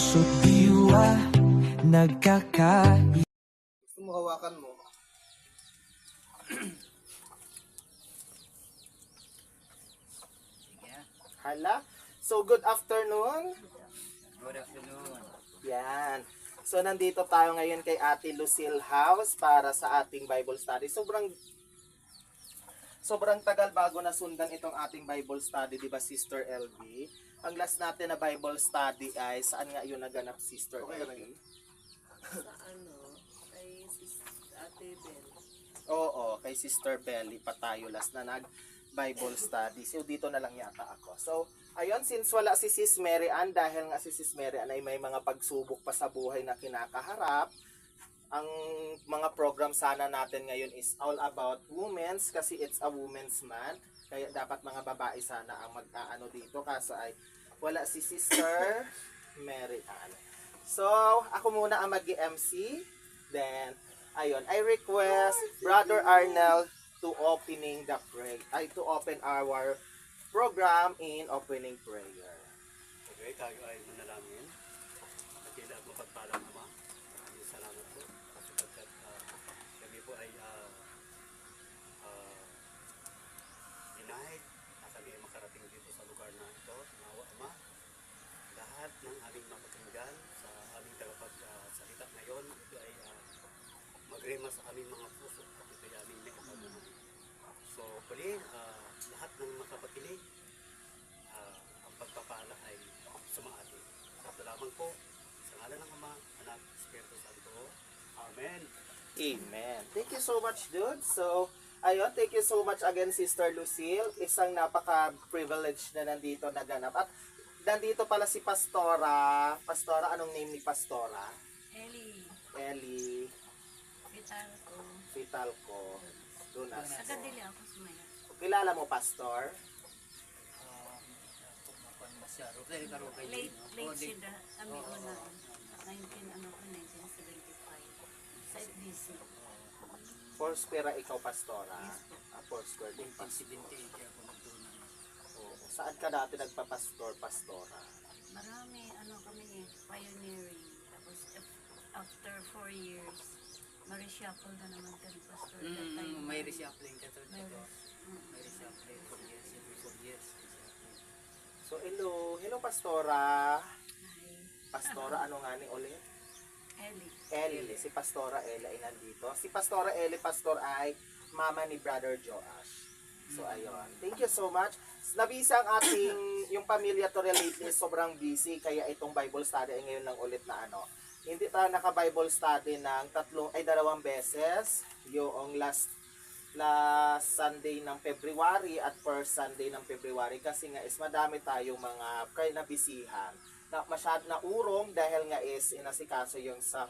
puso't diwa nagkakaisa. Gusto mo hawakan mo? Hala. So, good afternoon. Good afternoon. Yan. So, nandito tayo ngayon kay Ate Lucille House para sa ating Bible study. Sobrang tagal bago nasundan itong ating Bible study, di ba, Sister LB? Ang last natin na Bible study ay saan nga yun naganap, Sister LB? Sa kay Ate Bel. Oo, kay Sister Belly pa tayo last na nag-Bible study. So, dito na lang yata ako. So, ayun, since wala si Sis Mary Ann, dahil nga si Sis Mary Ann ay may mga pagsubok pa sa buhay na kinakaharap, ang mga program sana natin ngayon is all about women's kasi it's a women's month. Kaya dapat mga babae sana ang mag-aano dito kasi ay wala si Sister Mary Ann. So, ako muna ang mag-MC. Then, ayun, I request Brother Arnel to to open our program in opening prayer. Okay, tayo ay manalangin. At ila at mapagpalang Ama. Maraming salamat po. Sapagkat kami po ay denied na kami ay makarating dito sa lugar na ito. Nawa Ama, lahat ng aming mapakinggan sa aming tagapagsalita ngayon, ito ay magrema sa aming mga puso at ito ay aming naikapaguhan. So, puli, lahat ng makapakinig, ang pagpapala ay sumaatin. Sa lamang po, sa ngalan ng Ama, Anak, Espiritu Santo. Amen. Amen. Thank you so much, dude. So, ayun, thank you so much again, Sister Lucille. Isang napaka-privilege na nandito naganap. At nandito pala si Pastora. Pastora, anong name ni Pastora? Ellie. Vitalco. Dunas. Taga-dili ako sumaya. Kilala mo, Pastor? Late siya kami una. 1975. Sa FDC. Foursquare ikaw, Pastora? Yes po. Foursquare din, Pastor. 78 ako nagtunan. Oo. Saan ka dati nagpa-pastor, Pastora? Marami kami pioneering. Tapos after 4 years, ma-reshuffle na naman kami pastor. That time, May reshuffling ka to. May May reshuffling for years, every 4 years. So, hello, Pastora. Hi. Pastora, ano nga ni ulit? Ellie. Si Pastora Ellie ay nandito. Si Pastora Ellie, Pastor, ay mama ni Brother Joash. So, ayun. Thank you so much. Nabisa ang yung pamilya to lately, sobrang busy. Kaya itong Bible study ay ngayon lang ulit na Hindi tayo naka-Bible study ng dalawang beses. Yung last Sunday ng February at first Sunday ng February. Kasi nga is madami tayong mga nabisihan. Masyado na urong dahil nga is inasikaso yung sa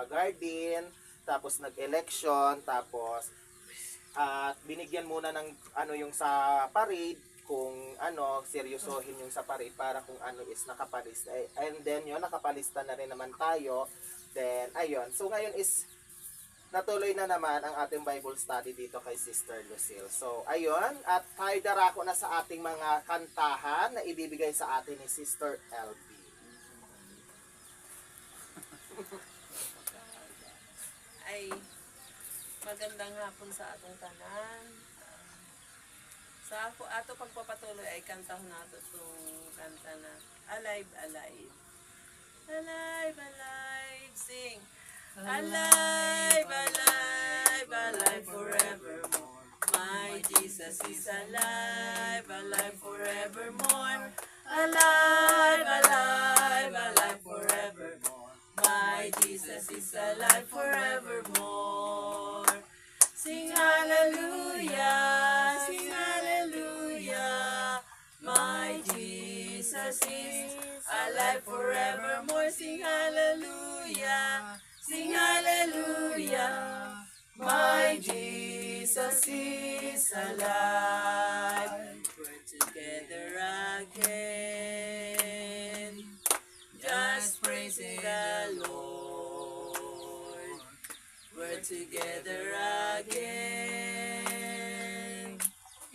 garden, tapos nag-election, tapos binigyan muna ng yung sa parade, kung seryosohin yung sa parade para kung is nakapalista. And then yun, nakapalista na rin naman tayo. Then, ayun. So ngayon is natuloy na naman ang ating Bible study dito kay Sister Lucille. So, ayun. At tayo darako na sa ating mga kantahan na ibibigay sa atin ni Sister LB. Ay, magandang hapon sa atong tanan. Sa ato pagpapatuloy ay kantahon nato itong kanta na Alive, Alive. Alive, alive, sing. Alive, alive, alive forevermore. My Jesus is alive, alive forevermore. Alive, alive, alive forevermore. My Jesus is alive forevermore. Sing hallelujah, sing hallelujah. My Jesus is alive forevermore. Sing hallelujah, sing hallelujah. My Jesus is alive. We're together again, just praising the Lord. We're together again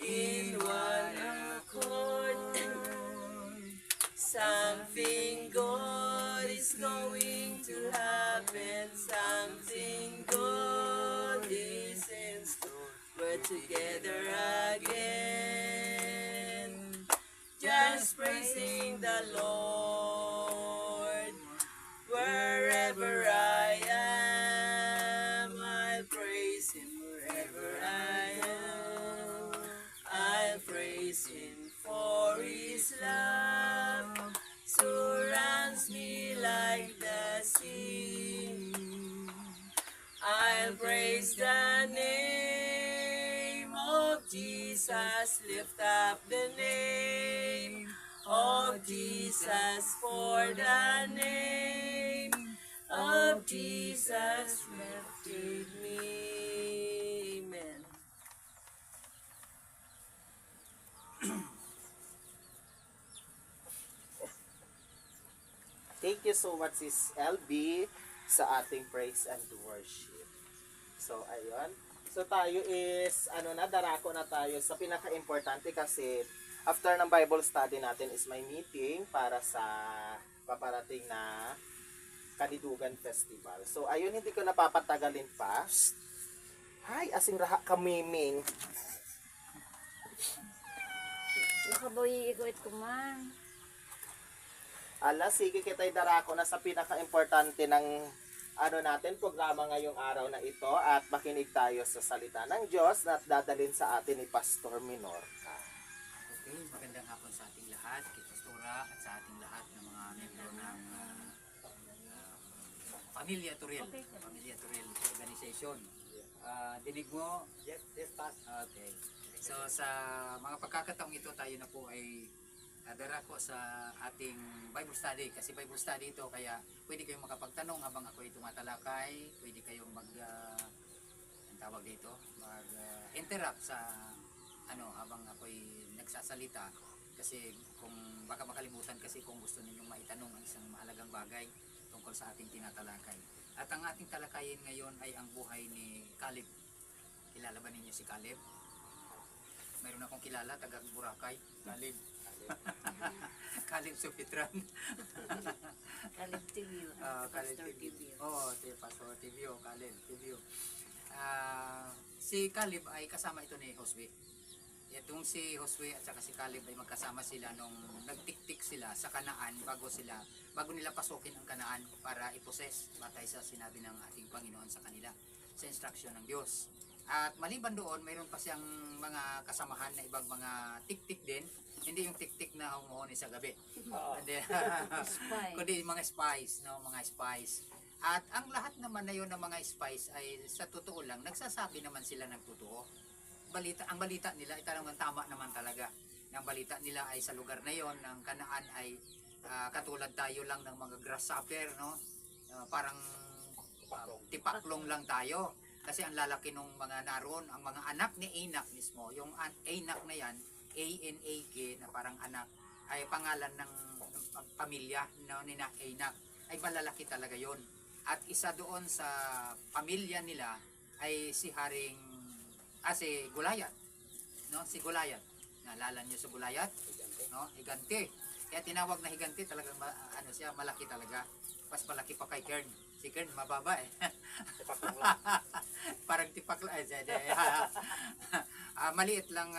in one accord. Something good is distance, we're together again. Just praising the Lord. Wherever I am, I'll praise Him. Wherever I am, I'll praise Him. For His love surrounds me like the sea. I'll praise the name of Jesus. Lift up the name of Jesus, for the name of Jesus lifted me. Amen. Thank you so much, Sis LB, sa ating praise and worship. So, ayun. So, tayo is, darako na tayo sa pinaka-importante kasi after ng Bible study natin is may meeting para sa paparating na Kadidugan Festival. So, ayun, hindi ko napapatagalin pa. Hi, asing raha kamiming. Nakaboy iguit ko man. Ala, sige kita'y darako na sa pinaka-importante ng natin, programa ngayong araw na ito at makinig tayo sa salita ng Diyos na dadalhin sa atin ni Pastor Minorca. Okay, magandang hapon sa ating lahat, kay Pastora at sa ating lahat ng mga membro ng Pamilya Turil Organization. Dinig mo? Yes, Pastor. Okay. So sa mga pagkakataong ito tayo na po ay darako sa ating Bible study kasi Bible study ito kaya pwede kayong makapagtanong habang ako ay tumatalakay, pwede kayong ang tawag dito, interrupt sa habang ako ay nagsasalita kasi kung baka makalimutan kasi kung gusto ninyong maitanong ang isang mahalagang bagay tungkol sa ating tinatalakay. At ang ating talakayin ngayon ay ang buhay ni Caleb. Kilala ba ninyo si Caleb? Mayroon akong kilala, taga Boracay, Caleb. Caleb Supitran. Caleb Tibio. Pastor Tibio. Oo, Pastor Tibio, Caleb Tibio. Si Caleb ay kasama ito ni Josue. Itong si Josue at saka si Caleb ay magkasama sila nung nagtiktik sila sa Kanaan bago nila pasukin ang Kanaan para iposes batay sa sinabi ng ating Panginoon sa kanila sa instruction ng Diyos. At maliban doon, mayroon pa siyang mga kasamahan na ibang mga tik-tik din. Hindi yung tik-tik na humuhuni sa gabi. Kundi mga spies, no? Mga spies. At ang lahat naman na yun ng mga spies ay sa totoo lang, nagsasabi naman sila ng totoo. Ang balita nila ay talagang tama naman talaga. Ang balita nila ay sa lugar na yon ng Kanaan ay katulad tayo lang ng mga grasshopper, no? Parang tipaklong lang tayo. Kasi ang lalaki nung mga naroon, ang mga anak ni Anak mismo, yung Anak na yan, A-N-A-K, na parang anak, ay pangalan ng pamilya no, ni Anak, ay malalaki talaga yon. At isa doon sa pamilya nila ay si si Goliath. No? Si Goliath. Naalala niyo si Goliath? No? Higante. Kaya tinawag na higante, talagang siya, malaki talaga. Mas malaki pa kay Kern. Si Kern, mababa eh. Parang tipak lang. Maliit lang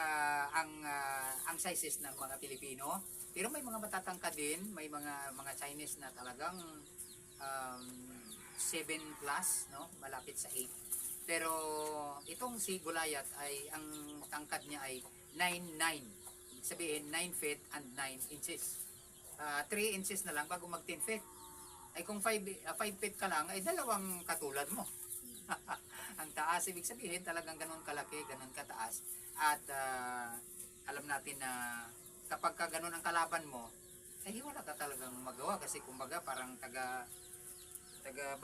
ang sizes ng mga Pilipino. Pero may mga matatangka din. May mga Chinese na talagang 7 plus, no? Malapit sa 8. Pero itong si Goliath ay ang tangkad niya ay 9'9". Sabihin 9 feet and 9 inches. 3 inches na lang bago mag 10 feet. Ay kung 5 feet ka lang, ay dalawang katulad mo. Ang taas, ibig sabihin talagang ganun kalaki, ganun kataas. At alam natin na kapag ka ganun ang kalaban mo, ay wala ka talagang magawa kasi kumbaga parang taga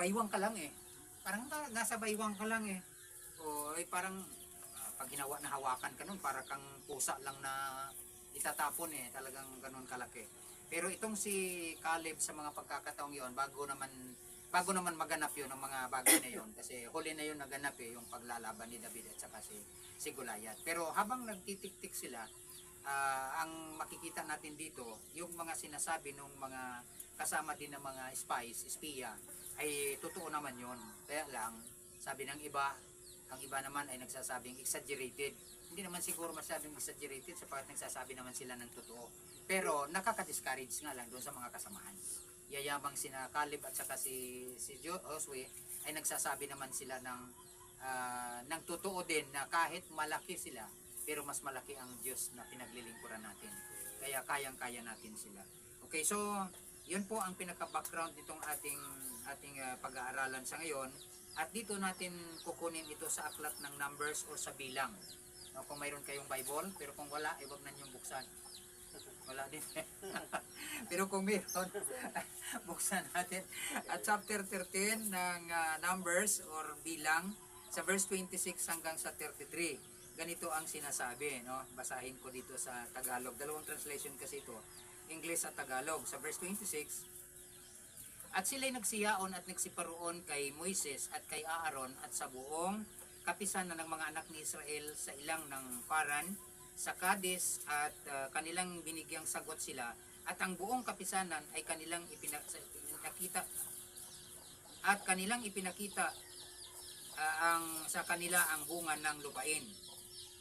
baywang ka lang eh. Parang nasa baywang ka lang eh. O ay parang pag hawakan ka nun, para kang pusa lang na itatapon eh. Talagang ganun kalaki. Pero itong si Caleb sa mga pagkakataong yon, bago naman maganap yon ng mga bagay na yon, kasi huli na yon naganap eh, yung paglalaban ni David at saka si Goliath. Pero habang nagtitik-tik sila, ang makikita natin dito, yung mga sinasabi ng mga kasama din ng mga espiya, ay totoo naman yon. Kaya lang, sabi ng iba, Ang iba naman ay nagsasabing exaggerated. Hindi naman siguro masyadong exaggerated sapagkat nagsasabi naman sila ng totoo. Pero nakaka-discourage nga lang doon sa mga kasamahan. Yayamang sina Caleb at saka si Joshua ay nagsasabi naman sila ng totoo din na kahit malaki sila, pero mas malaki ang Diyos na pinaglilingkuran natin. Kaya kayang-kaya natin sila. Okay, so yun po ang pinaka-background nitong ating pag-aaralan sa ngayon. At dito natin kukunin ito sa aklat ng Numbers o sa bilang. No, kung mayroon kayong Bible, pero kung wala, ay wag na niyong buksan. Wala din. Pero kung mayroon, buksan natin. At chapter 13 ng Numbers or bilang, sa verse 26 hanggang sa 33. Ganito ang sinasabi, no? Basahin ko dito sa Tagalog. Dalawang translation kasi ito, English at Tagalog. Sa verse 26, at sila'y nagsiyaon at nagsiparoon kay Moises at kay Aaron at sa buong kapisanan ng mga anak ni Israel sa ilang ng Paran, sa Kades, at kanilang binigyang sagot sila, at ang buong kapisanan ay kanilang ipinakita sa kanila ang bunga ng lupain.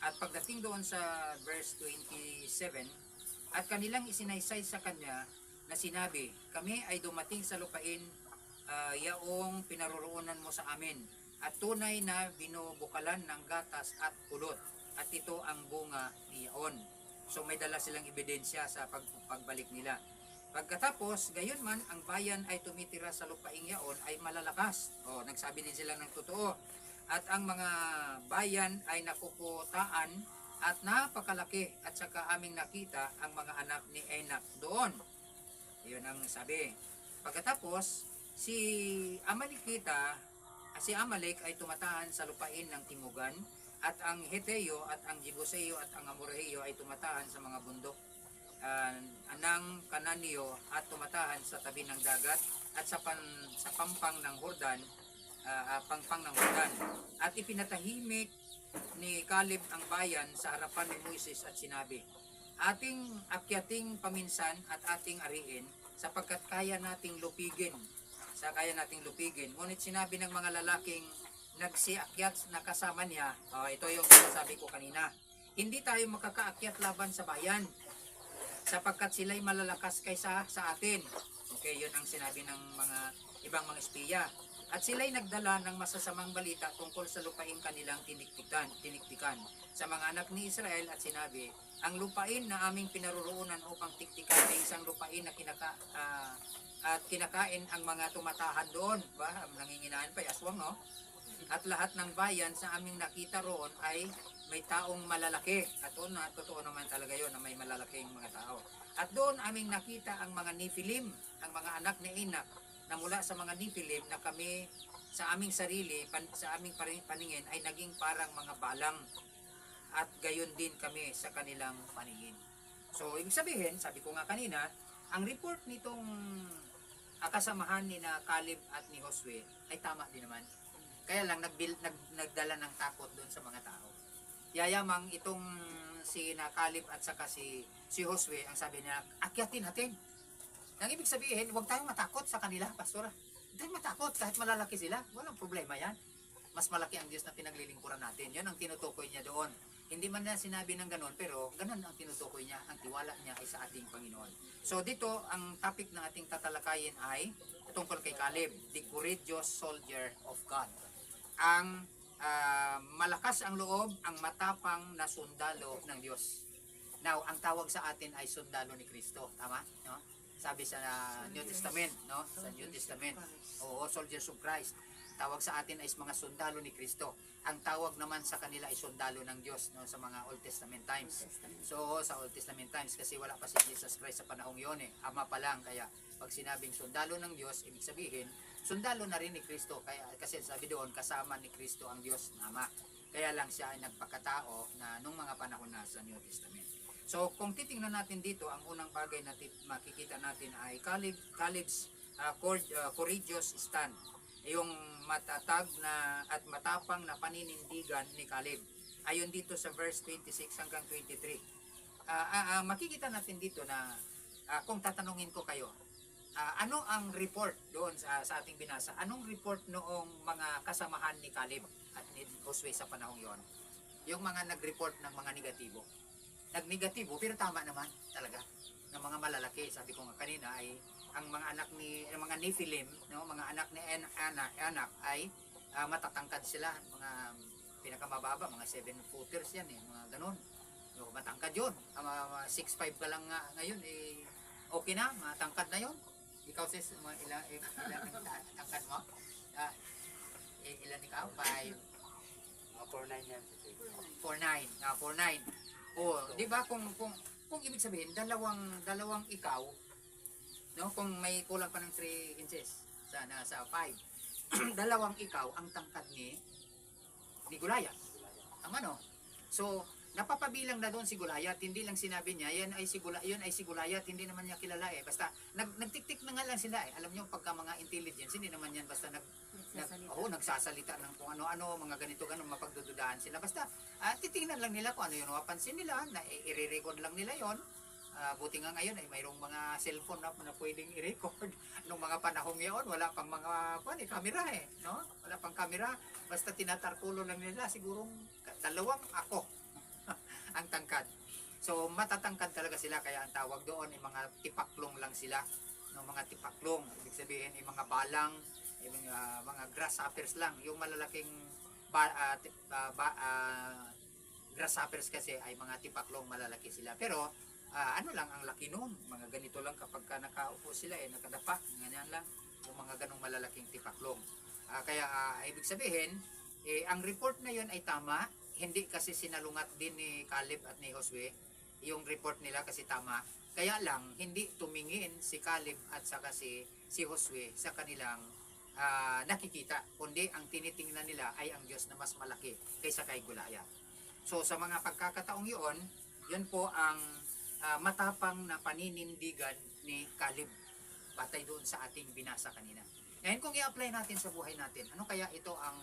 At pagdating doon sa verse 27, at kanilang isinaysay sa kanya na sinabi, kami ay dumating sa lupain yaong pinaroroonan mo sa amin, at tunay na binubukalan ng gatas at pulot, at ito ang bunga niyaon. So may dala silang ebidensya sa pagbalik nila. Pagkatapos, gayon man, ang bayan ay tumitira sa lupaing yaon ay malalakas. O, nagsabi din sila ng totoo. At ang mga bayan ay nakukutaan at napakalaki. At saka aming nakita ang mga anak ni Enak doon. Iyon ang sabi. Pagkatapos, si Amalek ay tumatahan sa lupain ng Timugan. At ang Heteo at ang Jebuseo at ang Amorheo ay tumatahan sa mga bundok ng Kananeo at tumatahan sa tabi ng dagat at sa pampang ng Hordan, at ipinatahimik ni Caleb ang bayan sa harapan ni Moises at sinabi, ating akyating paminsan at ating ariin sapagkat kaya nating lupigin, ngunit sinabi ng mga lalaking nagsiakyat na kasama niya, ito yung sinasabi ko kanina, hindi tayo makakaakyat laban sa bayan sapagkat sila'y malalakas kaysa sa atin. Okay, yun ang sinabi ng mga ibang mga espiya. At sila'y nagdala ng masasamang balita tungkol sa lupain kanilang tiniktikan sa mga anak ni Israel at sinabi, ang lupain na aming pinaroroonan upang tiktikan ay isang lupain na kinakain ang mga tumatahan doon. Nanginginaan pa, aswang, no? At lahat ng bayan sa aming nakita roon ay may taong malalaki. At totoo naman talaga yon na may malalaking mga tao. At doon aming nakita ang mga Nephilim, ang mga anak ni Enak, na mula sa mga Nephilim na kami sa aming sarili, sa aming paningin ay naging parang mga balang. At gayon din kami sa kanilang paningin. So, ibig sabihin, sabi ko nga kanina, ang report nitong kasamahan ni na Caleb at ni Josue ay tama din naman. Kaya lang nagdala ng takot doon sa mga tao. Yayamang itong si na Caleb at saka si Josue, ang sabi niya, akyatin natin. Ang ibig sabihin, huwag tayong matakot sa kanila, pastora. Huwag tayong matakot kahit malalaki sila. Walang problema yan. Mas malaki ang Diyos na pinaglilingkuran natin. Yan ang tinutukoy niya doon. Hindi man na sinabi ng ganon, pero ganon ang tinutukoy niya. Ang tiwala niya ay sa ating Panginoon. So dito, ang topic na ating tatalakayin ay tungkol kay Caleb, the courageous soldier of God. Ang malakas ang loob, ang matapang na sundalo ng Diyos. Now, ang tawag sa atin ay sundalo ni Kristo. Tama? No? Sabi sa New Testament, no? Sa New Testament. Oo, soldiers of Christ. Tawag sa atin ay mga sundalo ni Kristo. Ang tawag naman sa kanila ay sundalo ng Diyos, no? Sa mga Old Testament times. So, sa Old Testament times, kasi wala pa si Jesus Christ sa panahong yun eh. Ama pa lang, kaya pag sinabing sundalo ng Diyos, ibig sabihin, sundalo na rin ni Kristo. Kaya, kasi sabi doon, kasama ni Kristo ang Diyos na Ama. Kaya lang siya ay nagpakatao na nung mga panahon na sa New Testament. So, kung titingnan natin dito, ang unang bagay na makikita natin ay Caleb's courageous stand. Yung matatag na at matapang na paninindigan ni Caleb. Ayon dito sa verse 26 hanggang 23. Makikita natin dito na kung tatanungin ko kayo, ano ang report doon sa ating binasa? Anong report noong mga kasamahan ni Caleb? at ni Josue sa panahong yon, yung mga nag-report ng mga negatibo. Nag-negatibo, pero tama naman talaga. Ng mga malalaki, sabi ko nga kanina, ay ang mga anak ni, ang mga Nephilim, no, mga anak ni anak ay matatangkad sila, mga pinakamababa, mga 7-footers yan eh, mga ganun. No, matangkad yun. 6'5 ka lang nga ngayon, eh, okay na, matangkad na yun. Ikaw sis, ilan ang tangkad mo? Ilan ikaw? 5? Mga 4'9" yan. 4'9". 4'9". Oh, di ba kung ibig sabihin dalawang ikaw, no, kung may kulang pa ng 3 inches sa 5. Dalawang ikaw ang tangkad ni Goliath. Ang ano? So, napapabilang na doon si Goliath, hindi lang sinabi niya, yun ay si Goliath, hindi naman niya kilala eh. Basta nagtiktik na nga lang sila eh. Alam niyo pagka mga intelligence, hindi naman yan basta nagsasalita ng kung ano-ano, mga ganito-ganon, mapagdududahan sila. Basta titingnan lang nila kung ano yung mapansin nila, na i-record lang nila yon. Buti nga ngayon ay mayroong mga cellphone na pwedeng i-record. Nung mga panahong yun, wala pang mga camera eh, no? Wala pang camera, basta tinatarkulo lang nila, sigurong dalawang ako ang tangkad. So matatangkad talaga sila, kaya ang tawag doon ay mga tipaklong lang sila, no, mga tipaklong, ibig sabihin ay mga balang, yung mga grasshoppers lang, yung malalaking grasshoppers kasi ay mga tipaklong, malalaki sila. Pero ano lang ang laki noon, mga ganito lang kapag nakaupo sila nakadapa, ganyan lang, yung mga ganong malalaking tipaklong. Kaya ibig sabihin, ang report na yun ay tama, hindi kasi sinalungat din ni Caleb at ni Josue, yung report nila kasi tama. Kaya lang, hindi tumingin si Caleb at saka si Josue sa kanilang nakikita, kundi ang tinitingnan nila ay ang Diyos na mas malaki kaysa kay Goliath. So sa mga pagkakataong yun po ang matapang na paninindigan ni Caleb batay doon sa ating binasa kanina. Ngayon kung i-apply natin sa buhay natin, ano kaya ito ang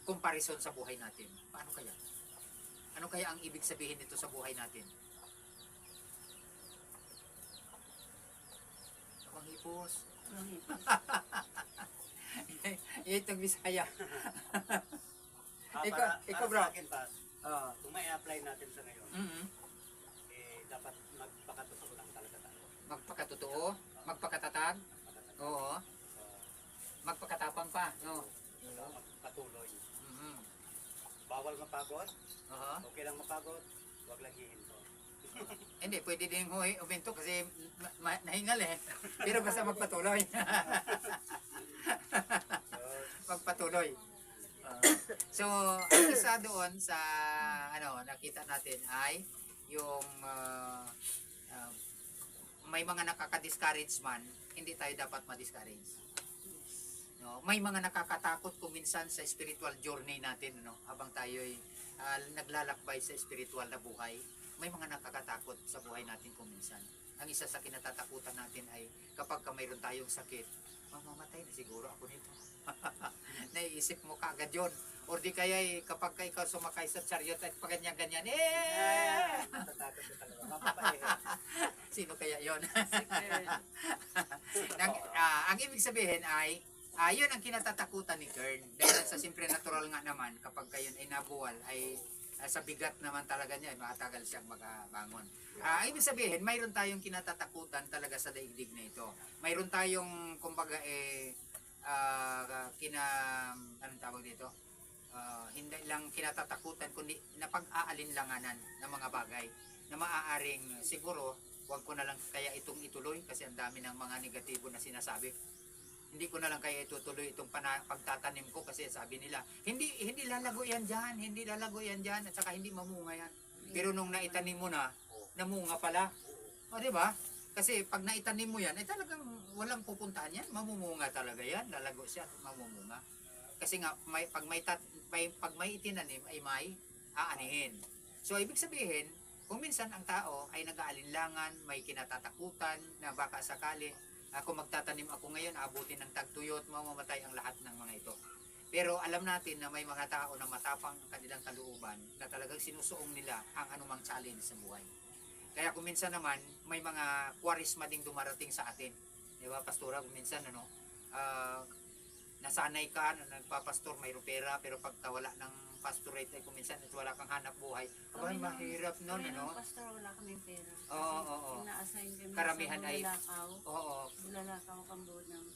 comparison sa buhay natin? Paano kaya? Ano kaya ang ibig sabihin nito sa buhay natin? Abang hipos. Itong Bisaya. Ikaw bro. Sa akin, Pas, kung may apply natin sa ngayon, dapat magpakatotoo lang talaga tayo. Magpakatotoo, magpakatatag, oo, magpakatapang pa, no? Magpatuloy. Mhm. Bawal mapagod, Oo. okay lang mapagod, huwag lang hihinto. Hindi, pwede din uminto kasi nahingal eh. Pero basta magpatuloy. Magpatuloy. So, ang isa doon sa nakita natin ay yung may mga nakaka-discourage man, hindi tayo dapat ma-discourage. No, may mga nakakatakot kuminsan sa spiritual journey natin, no, habang tayo'y naglalakbay sa spiritual na buhay. May mga nakakatakot sa buhay natin kuminsan. Ang isa sa kinatatakutan natin ay kapag mayroon tayong sakit, mamamatay na siguro ako nito. Naiisip mo kaagad yun. O di kaya kapag ikaw sumakay sa chariot at paganyan-ganyan, Natatakot ka talaga. Mapapahe. sino kaya yon? Ang ibig sabihin ay, yun ang kinatatakutan ni Kern. Dahil sa simple natural nga naman, kapag kayo ay nabuwal, ay sa bigat naman talaga niya, matagal siyang magabangon. Ibig sabihin, mayroon tayong kinatatakutan talaga sa daigdig na ito. Mayroon tayong, kumbaga, anong tawag dito? Hindi lang kinatatakutan, kundi napag-aalinlanganan ng mga bagay na maaaring siguro, wag ko na lang kaya itong ituloy kasi ang dami ng mga negatibo na sinasabi. Hindi ko na lang kaya itutuloy itong pagtatanim ko kasi sabi nila, hindi lalago yan dyan, at saka hindi mamunga yan. Pero nung naitanim mo na, namunga pala. O, di ba? Kasi pag naitanim mo yan, ay talagang walang pupuntahan yan, mamumunga talaga yan, lalago siya at mamumunga. Kasi nga, pag may itinanim ay may aanihin. So, ibig sabihin, kung minsan ang tao ay nag-aalinlangan, may kinatatakutan na baka sakali, kung magtatanim ako ngayon, abutin ng tagtuyot, mamamatay ang lahat ng mga ito. Pero alam natin na may mga tao na matapang ang kanilang kalooban na talagang sinusuong nila ang anumang challenge sa buhay. Kaya kung minsan naman, may mga kwarisma ding dumarating sa atin. Di ba, Pastora, kung minsan, nasanay ka na nagpapastor, mayroong pera, pero pagka wala ng pastorate ay kuminsan at wala kang hanap buhay, abay mahirap nun, Kami ano? ng pastor, wala kaming pera. Oo, oo. Ina-assign kami Karamihan sa ay- Bulalakaw. Oo. Bulalakaw, Kambunang.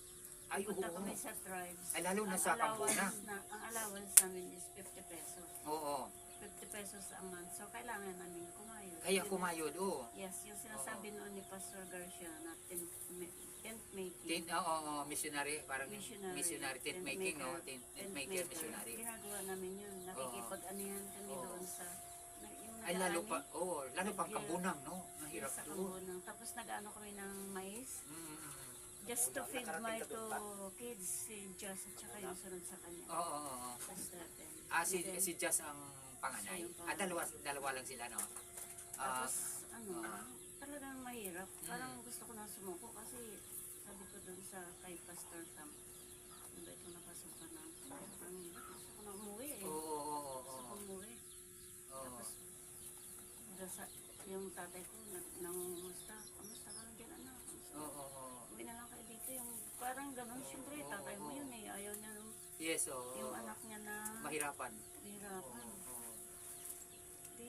Ay, oo. Punta kami sa tribes. Ay, lalo na sa Kambunang. Ang allowance namin is 50 pesos. Oo. 50 pesos a month. So, kailangan namin kumayod. Kaya Yun kumayod, oo. Yes, yung sinasabi noon ni Pastor Garcia na tent making. Oo, missionary, parang Missionary. tent making, no? maker. Tent maker, missionary. Ginagawa namin yun. Nakikipag-anihan kami Oo. doon sa... Yung Ay, lalo pa, nag-aani, oo, lalo pang Nag- Kambunang, no? Mahirap sa doon. Kambunang. Tapos nag-ano kami ng mais. Just to feed Nakarating my ka doon two ba? kids, si Joss at saka yung sunod sa kanya. Oo, oo, oo. Tapos natin. Si And then, si Jazz ang panganay. Siya yung panganay. Dalawa lang sila, no? Ah, Tapos, talagang mahirap. Parang gusto ko na sumuko kasi sabi ko dun sa kay Pastor Sam, hindi ko nakasuka na. Parang gusto ko na umuwi eh. oo, oo, oo, Gusto ko oo. umuwi. Oo. Tapos, yung tatay ko, nangungusta. Kamusta ka na dyan, anak? Kamusta? Oo, oo, oo. Uwi na lang kayo dito. Yung parang ganun, siyempre, tatay mo yun eh. Ayaw niya nung, Yes, oo. yung anak niya na Mahirapan. hirapan. Oo. Di,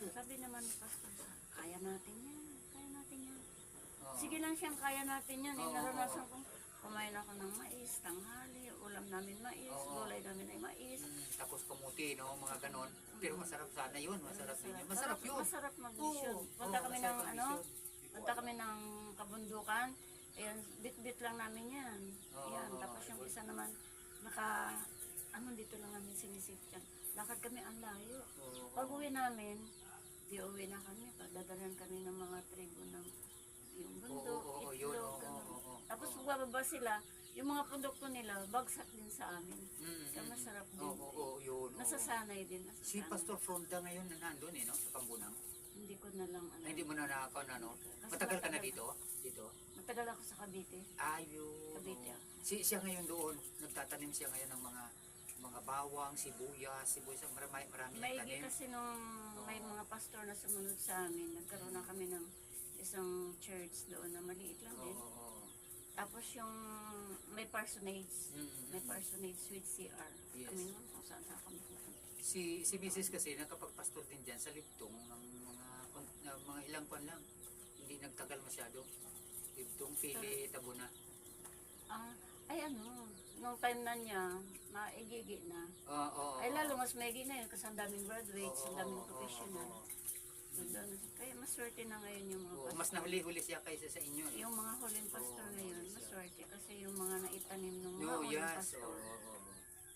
sabi naman ni Pastor Sam, kaya natin yan. Kaya natin yan. Oo. Sige lang siyang kaya natin yan. Oo. Naranasan kong kumain ako ng mais, tanghali, ulam namin mais, Oo. gulay namin ay mais. Tapos kamuti, no? Mga ganon. Pero masarap sana yun. Masarap din yun. Masarap yun. Masarap mag-mission. Punta Oo, kami masarap ng ano, mag-mission. punta kami ng kabundukan. Ayan, bit-bit lang namin yan. Oo, Ayan, oo, tapos yung isa naman, dito lang namin sinisip yan. Lakad kami ang layo. Oo. Pag uwi namin, di uwi na kami. Pagdadalan kami ng mga tribo ng yung bundok, Oo, yun. itlog, Oo, ganun. oo, oo. Tapos bababa sila, yung mga produkto nila, bagsak din sa amin. Mm, Kaya masarap din. Oo, oo, yun. oo. Nasasanay din. Si Nasasanay. Pastor Fronda ngayon na nandun, eh, no? Sa Kambunang. Hindi ko na lang ano. Ay, hindi mo na nakakaon, ano? Kasi Matagal ka na matagal. dito? Dito? Matagal ako sa Cavite. Ayun. Cavite ako. Siya ngayon doon, nagtatanim siya ngayon ng mga bawang, sibuyas, marami Maigi nagtanim. kasi nung may mga pastor na sumunod sa amin, nagkaroon na kami ng isang church doon na maliit lang Oo, din. oo, oo. Tapos yung may parsonage. Mm, May mm. parsonage with CR. Yes. Kami naman kung saan kami pupunta. Si Mrs. kasi nakapagpastor din dyan sa Libtong ng mga ilang pan lang. Hindi nagtagal masyado. Libtong, Pili, Tabuna. Ay ano, nung time na niya, maigigi na. Oo. Ay lalo mas maigi na yun kasi ang daming graduates, ang daming Oo, professional. oo, oo. Doon, kaya maswerte na ngayon yung mga Oo, pastor. mas nahuli-huli siya kaysa sa inyo. Eh. Yung mga huling pastor Oo, ngayon, huli siya. maswerte kasi yung mga naitanim ng mga No, huling yes. pastor, Oo, oo, oo.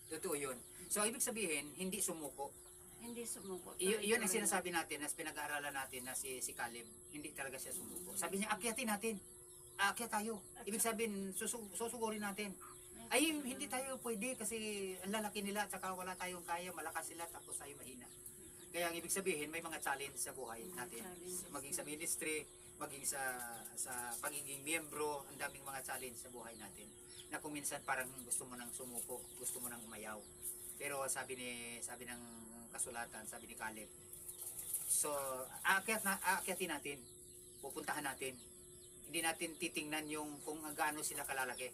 Totoo yun. So, ibig sabihin, hindi sumuko. hindi sumuko. Yun ang Tuloy-tuloy sinasabi natin, as pinag-aaralan natin na si Caleb, hindi talaga siya sumuko. Sabi niya, akyatin natin. Aakyat tayo. Ibig sabihin, susugurin natin. lang. Ay, hindi tayo pwede kasi ang lalaki nila at saka wala tayong kaya, malakas sila tapos tayo mahina. Kaya ang ibig sabihin, may mga challenge sa buhay natin. Challenges. Maging sa ministry, maging sa pagiging miyembro, ang daming mga challenge sa buhay natin. Na kung minsan parang gusto mo nang sumuko, gusto mo nang umayaw. Pero sabi ng kasulatan, sabi ni Caleb, so aakyatin natin, pupuntahan natin. Hindi natin titingnan yung kung gaano sila kalalaki.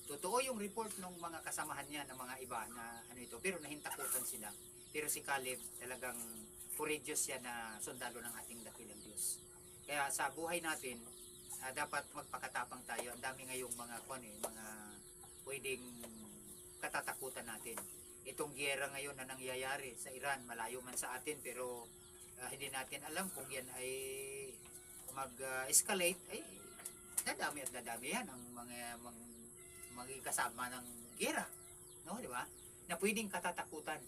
Totoo yung report ng mga kasamahan niya ng mga iba na ano ito, pero nahintakutan sila. Pero si Caleb talagang courageous siya na sundalo ng ating dakilang Diyos. Kaya sa buhay natin, dapat magpakatapang tayo. Ang dami ngayong mga mga pwedeng katatakutan natin. Itong giyera ngayon na nangyayari sa Iran, malayo man sa atin pero hindi natin alam kung yan ay mag-escalate, ay dadami at dadami yan ang mga kasama ng giyera. No, di ba? Na pwedeng katatakutan.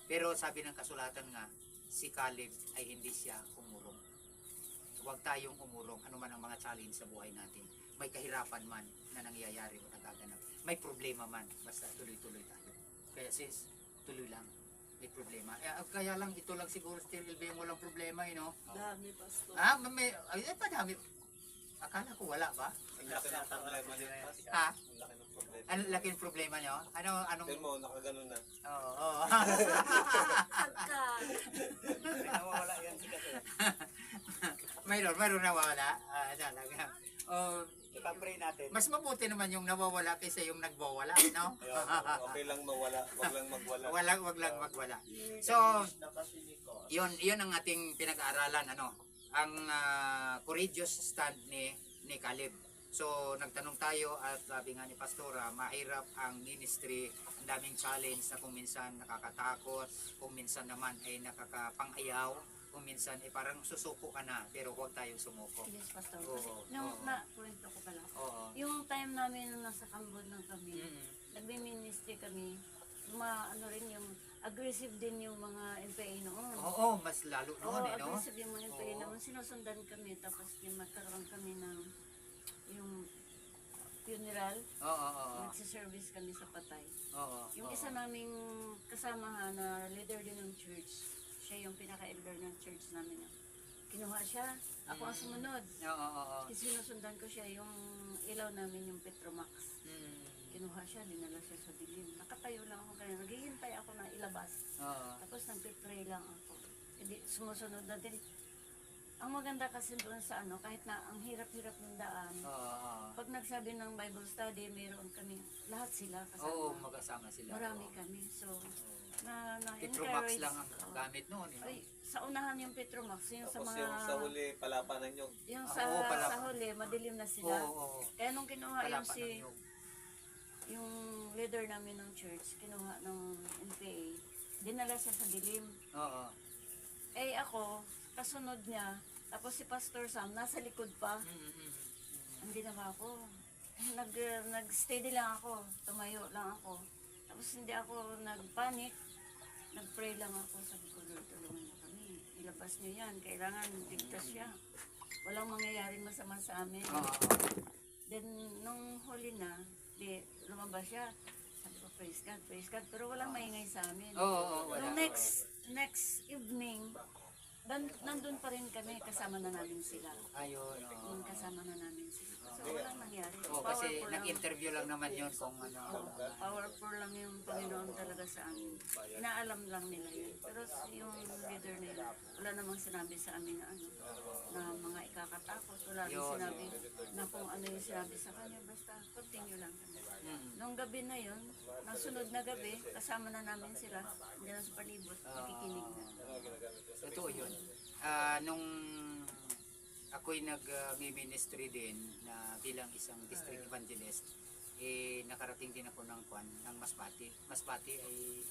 Pero sabi ng kasulatan nga, si Caleb ay hindi siya umurong. Huwag tayong umurong, ano man ang mga challenge sa buhay natin. May kahirapan man na nangyayari o nagaganap. May problema man, basta tuloy-tuloy tayo. Kaya sis, tuloy lang. May problema. Kaya lang, ito lang siguro still yung walang problema, you know? Dami, pastor. Ay, padami. Akala ko wala ba? Ang laki ng problema niya. Ha? Ang laki ng problema. Ano laking problema nyo? Anong... Tignan mo, nakaganon na. Oo, oo. Nawawala yan si Kasi. mayroon nawawala. Talaga. Pag-pray natin. Mas mabuti naman yung nawawala kaysa yung nagwawala, no? Ayun, okay lang mawala, wag lang magwala. Wag lang magwala. So, yun ang ating pinag-aaralan, ano? Ang courageous stand ni Caleb. So, nagtanong tayo at sabi nga ni Pastora, mahirap ang ministry, ang daming challenge na kung minsan nakakatakot, kung minsan naman ay nakakapangayaw, kung minsan ay parang susuko ka na, pero huwag tayong sumuko. Yes, Pastor. Oo, Kasi nung oo. na-kwento ko pala, Oo. yung time namin nung nasa Cambodia kami, Mm. nagme-ministry kami, ano rin yung aggressive din yung mga MPA noon. Oo, mas lalo Oo, noon, no? aggressive yung mga MPA Oo. naman. Sinusundan kami, tapos yung magkaroon kami ng yung funeral, nagsiservice kami sa patay. Oo. Yung isa naming kasamahan na leader din ng church, siya yung pinaka-elder ng church namin. Kinuha siya, ako ang sumunod. Oo. Kasi sinusundan ko siya, yung ilaw namin yung Petromax. Mm. Kinuha siya, dinala siya sa dilim. Nakatayo lang ako ganyan, naghihintay ako na ilabas. Oo. Tapos nagpipray lang ako. Hindi, sumusunod na din. Ang maganda kasi doon sa ano, kahit na ang hirap-hirap ng daan, Oo. pag nagsabi ng Bible study, mayroon kami, lahat sila kasama. Oo, magkasama sila. Marami Oo. kami. So, Petromax na-encourage. lang ang gamit noon. Eh. Ay, sa unahan yung Petromax, yung sa Tapos mga... yung sa huli, palapanan nyo. Yung Ah, sa, oo, pala. sa huli, madilim na sila. Oo. Kaya nung kinuha yung Palapan ng nyug. yung leader namin ng church, kinuha ng NPA, dinala siya sa dilim. Oo. Eh ako, kasunod niya, tapos si Pastor Sam, nasa likod pa. Mm. Ang ginawa ko, nag-steady lang ako, tumayo lang ako. Tapos hindi ako nag-panic, nag-pray lang ako, sabi ko, Lord, tulungan niyo kami. Ilabas niyo yan, kailangan ligtas siya. Walang mangyayaring masama sa amin. Oo. Then, nung huli na, lumabas siya. Sabi ko, praise God, pero walang maingay sa amin. Oo, wala. Nung next evening, nandun pa rin kami, kasama na namin sila. Ayun, oo. Kasama na namin sila. So, walang nangyari. Oo, kasi Powerful lang. nag-interview lang naman yun kung ano. Powerful lang yung Panginoon talaga sa amin. Inaalam lang nila yun. Pero yung leader nila, wala namang sinabi sa amin na ano, na mga ikakatakot. Wala rin Yun, sinabi na kung ano yung sinabi sa kanya. Basta continue lang kami. Nung gabi na yun, nang sunod na gabi, kasama na namin sila. Hindi na sa palibot, nakikinig na. Totoo yun. Nung ako'y nag-ministry din na bilang isang district evangelist, nakarating din ako ng Masbate. Masbate ay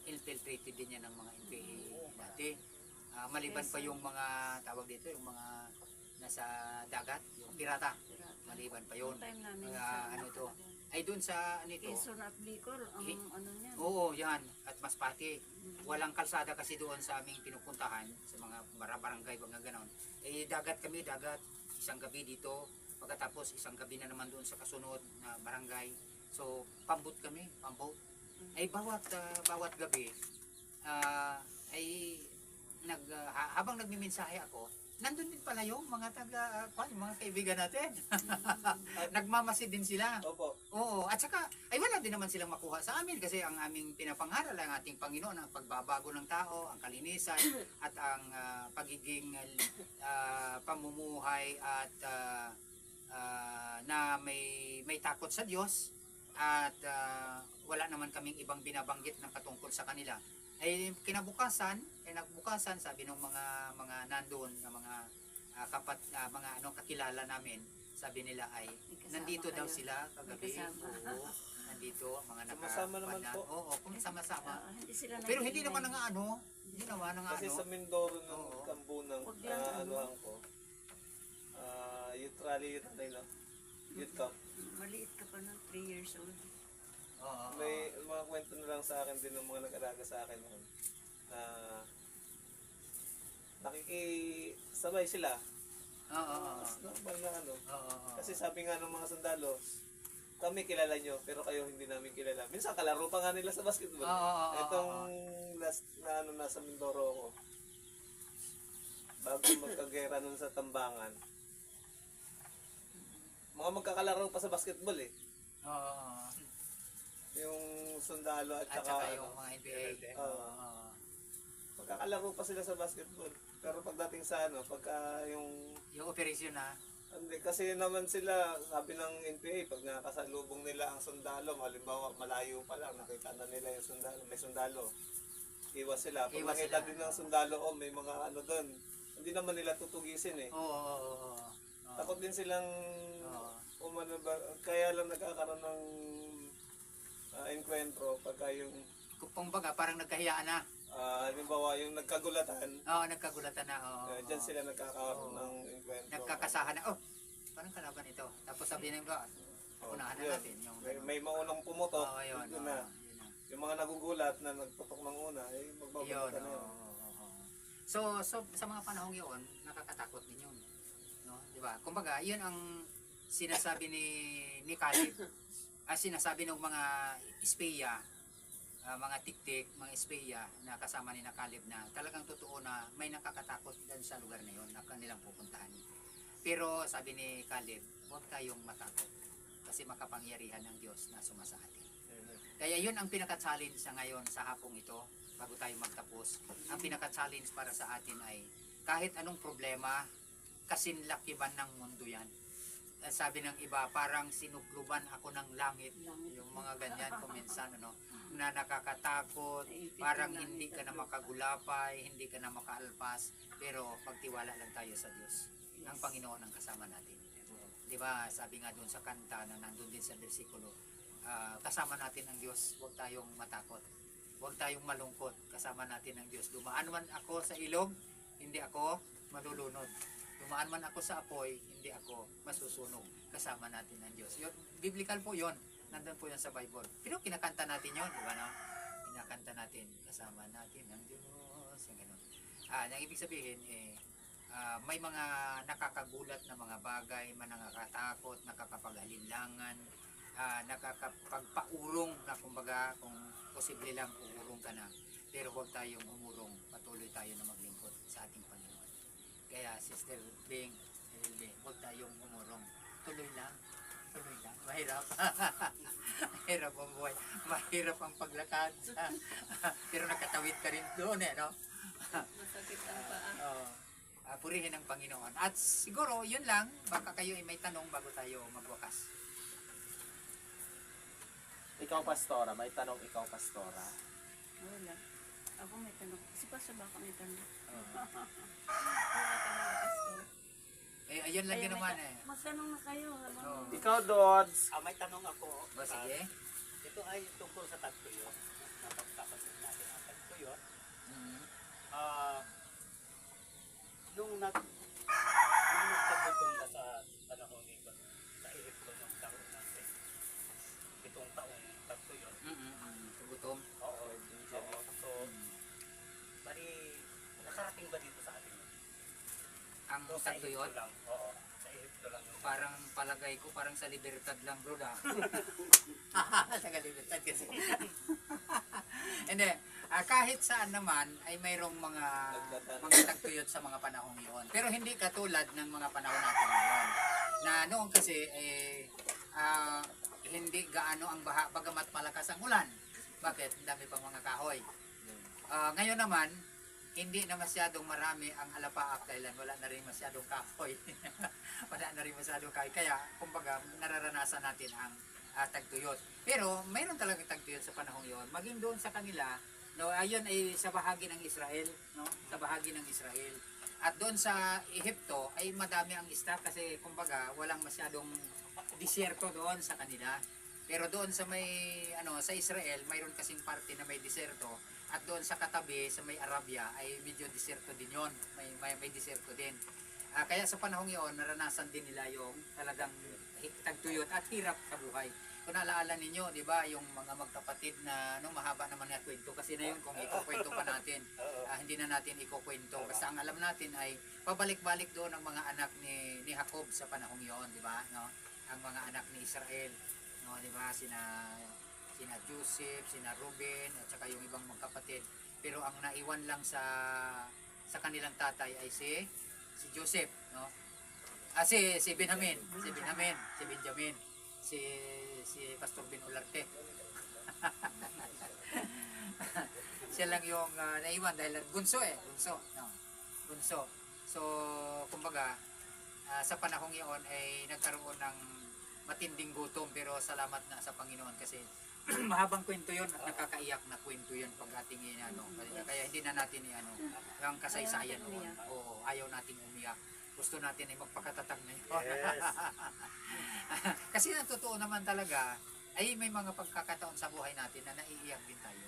infiltrated din yan ng mga NPA dati. Maliban pa yung mga tawag dito, yung mga nasa dagat, yung pirata. Maliban pa yun. Yung time namin Mga sa ano to. Ay doon sa ano ito. Quezon at Bicol, ang ano niya. Oo, yan. At Masbate. Walang kalsada kasi doon sa aming pinupuntahan, sa mga barangay, mga ganon. Dagat kami, isang gabi dito. Pagkatapos, isang gabi na naman doon sa kasunod na barangay. So, pambot kami, pambot. Ay, bawat gabi, habang nagmimensahe ako, nandun din pala yung mga mga kaibigan natin. Nagmamasid din sila. Opo. Oo, at saka, ay wala din naman silang makuha sa amin kasi ang aming pinapangaral, ang ating Panginoon, ang pagbabago ng tao, ang kalinisan, at ang pagiging pamumuhay at na may takot sa Diyos at wala naman kaming ibang binabanggit ng patungkol sa kanila. Ay kinabukasan, sabi ng mga nandoon na mga kakilala namin, sabi nila ay nandito daw sila kagabi. Oo, nandito mga Sumasama naman po. Oo, kung sama-sama. Hindi sila Pero hindi nag-iingay. naman hindi naman Kasi sa Mindoro ng Oo. Kambunang, Huwag lang, anuhan ko, youth rally, youth camp. Maliit ka pa ng 3 years old. Oo. May mga kwento na lang sa akin din ng mga nag-alaga sa akin noon na nakikisabay sila. Oo. Mas normal na ano. Oo. Kasi sabi nga ng mga sundalo, kami kilala nyo, pero kayo hindi namin kilala. Minsan kalaro pa nga nila sa basketball. Oo. Itong last na nasa Mindoro ako, bago magkagera nun sa Tambangan, mga magkakalaro pa sa basketball eh. Oo. Yung sundalo at At saka saka yung mga NBA. Oo. Magkakalaro pa sila sa basketball. Pero pagdating sa pagka yung Yung operasyon na. Hindi, kasi naman sila, sabi ng NPA, pag nakasalubong nila ang sundalo, halimbawa malayo pa lang, nakita na nila yung sundalo, may sundalo. Iwas sila. Pag Iwas nakita sila. din ng sundalo, oh, may mga ano doon, hindi naman nila tutugisin eh. Oo. Takot din silang Oo. umano ba, kaya lang nagkakaroon ng enkwentro pagka yung Kung baga, parang nagkahiyaan na. halimbawa yung nagkagulatan, Oo, nagkagulatan na. Oo. dyan sila nagkakaroon Oo. ng enkwentro. Nagkakasahan na. Oh, parang kalaban ito. Tapos sabi ng ba, unahan na Yun. natin. Yung, May maunang pumutok, Oo, yun. doon Oo, na. yun na. Yung mga nagugulat na nagputok ng una, eh Yun, magbabalikan na yun. oo. So, sa mga panahong yun, nakakatakot din yun. No? Di ba? Kumbaga, yun ang sinasabi ni Caleb. Sinasabi ng mga espeya, mga tiktik, mga espeya na kasama ni Caleb na talagang totoo na may nakakatakot dyan sa lugar na yun na kanilang pupuntahan. Pero sabi ni Caleb, huwag tayong matakot kasi makapangyarihan ng Diyos na sumasa atin. Kaya yun ang pinaka-challenge sa ngayon sa hapong ito, bago tayo magtapos. Ang pinaka-challenge para sa atin ay kahit anong problema, kasinlakiban ng mundo yan. Sabi ng iba, parang sinukluban ako ng langit. Yung mga ganyan, kuminsan, ano, na nakakatakot, parang hindi ka na makagulapay, hindi ka na makaalpas, pero pagtiwala lang tayo sa Diyos. Ang Panginoon ang kasama natin. Di ba? Sabi nga doon sa kanta na nandun din sa bersikulo, kasama natin ang Diyos, huwag tayong matakot. Huwag tayong malungkot, kasama natin ang Diyos. Dumaan man ako sa ilog, hindi ako malulunod. Dumaan man ako sa apoy, hindi ako masusunog. Kasama natin ang Diyos. Yun, biblical po yun. Nandun po yan sa Bible. Pero kinakanta natin yun, di ba no? Kinakanta natin, kasama natin ang Diyos. Yung ganun. Ang ibig sabihin, may mga nakakagulat na mga bagay, nakakatakot, nakakapag-alinlangan, nakakapagpaurong na kumbaga kung posible lang uurong ka na. Pero huwag tayong umurong, patuloy tayo na maglingkod sa ating Panginoon. Kaya Sister Bing, huwag tayong umurong. Tuloy lang. Mahirap. Mahirap ang buhay. Mahirap ang paglakad. Pero nakatawid ka rin doon no? Masakit ang paa. Purihin ang Panginoon. At siguro, yun lang. Baka kayo ay may tanong bago tayo magwakas. Ikaw, Pastora, may tanong ikaw, Pastora. Wala. Ako may tanong. Si Pastor baka may tanong. Ayun lang din naman Magtanong na kayo. Oo. Ikaw, Dodds. May tanong ako. Sige. Ito ay tungkol sa tagtuyot. Napagpapasin natin ang tagtuyot. Mhm. Nung nagtagutom na sa panahon nito, sa Ehipto ng taon natin, 7 taong tagtuyot. Gutom. Oo. So, bali, nakarating ba dito sa atin? Ang So, sa tagtuyot. Ehipto lang. Oo. Sa Ehipto lang. Parang palagay ko, parang sa Libertad lang, bro, da. Taga Libertad kasi. Hindi. Kahit saan naman ay mayroong mga tagtuyot sa mga panahong iyon. Pero hindi katulad ng mga panahon natin ngayon. Na noon kasi, hindi gaano ang baha, bagamat malakas ang ulan. Bakit? Ang dami pang mga kahoy. Ngayon naman, hindi na masyadong marami ang alapaak dahil wala na rin masyadong kahoy. Wala na rin masyadong kahoy. Kaya, kumbaga, nararanasan natin ang tagtuyot. Pero, mayroon talagang tagtuyot sa panahong yon. Maging doon sa kanila, no, ayon ay sa bahagi ng Israel, no? Sa bahagi ng Israel. At doon sa Ehipto ay madami ang isda kasi kumbaga walang masyadong disyerto doon sa kanila. Pero doon sa may sa Israel, mayroon kasing parte na may disyerto. At doon sa katabi, sa may Arabia, ay medyo disyerto din yon. May disyerto din. Kaya sa panahong iyon, naranasan din nila yung talagang tagtuyot at hirap sa buhay. Kung naalala ninyo, di ba, yung mga magkapatid na mahaba naman na kwento kasi na yun kung ikukwento pa natin. Hindi na natin ikukwento. Basta ang alam natin ay pabalik-balik doon ang mga anak ni Jacob sa panahong iyon, di ba? No? Ang mga anak ni Israel, no, di ba? Sina Joseph, sina Ruben, at saka yung ibang magkapatid. Pero ang naiwan lang sa kanilang tatay ay si Joseph, no? Si Benjamin, si Pastor Ben Olarte. Siya lang yung naiwan dahil bunso. No? Bunso. So, kumbaga, sa panahong iyon ay nagkaroon ng matinding gutom, pero salamat na sa Panginoon kasi mahabang kwento yon at nakakaiyak na kwento yon pag ating kaya hindi na natin yung kasaysayan noon. Oo, ayaw nating umiyak. Gusto natin ay magpakatatag na yun. Yes. Kasi ang totoo naman talaga ay may mga pagkakataon sa buhay natin na naiiyak din tayo.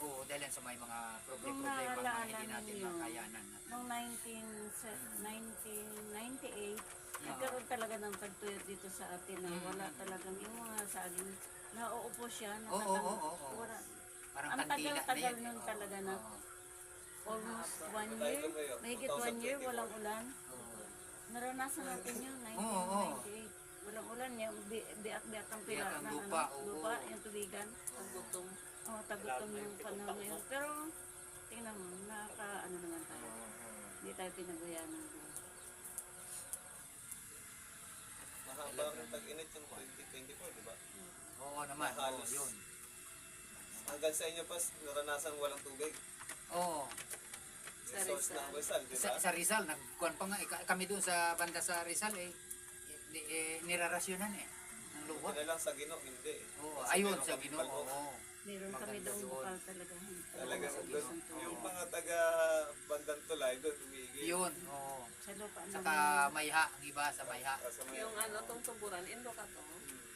Oo, dahil yan sa may mga problema na hindi natin makayanan. Noong 1998, nagkaroon talaga ng pagtuyot dito sa atin na wala talagang yung mga saging. Nauupo siya, Oo. wala. Parang Ang kandila na tagal-tagal yun. nun talaga na Oo. almost 1 year, mahigit 1 year, walang ulan. Naranasan natin yun, 1998. Walang ulan, yung biak-biak ang pila Biak ang ng lupa, lupa, oo. yung tubigan. Tagutom. Tagutom yung panahon na yun. Pero, tingnan mo, ano naman tayo. Hindi tayo pinabayaan ng Diyos. Mahaba ang tag-init yung 2024, di ba? Oo naman, oo, Halos. yun. Hanggang sa inyo pa, naranasan walang tubig. Oo. Yung source ng Rizal, di ba? Sa Rizal, nagkuhan pa nga, kami doon sa banda sa Rizal nirarasyonan ng luwa. Hindi na lang sa Ginoo, hindi. Oo, Kasi ayun meron sa kami Ginoo. paloob. Oo. Meron kami Maganda doon doon. bukal talaga. Talaga, Sa isang yung tubo. mga taga bandang tulay doon, tumigil. Yun, oo. Sa lupa Saka naman. Mayha, ang iba sa Mayha. Yung tong tuburan, indo ka to.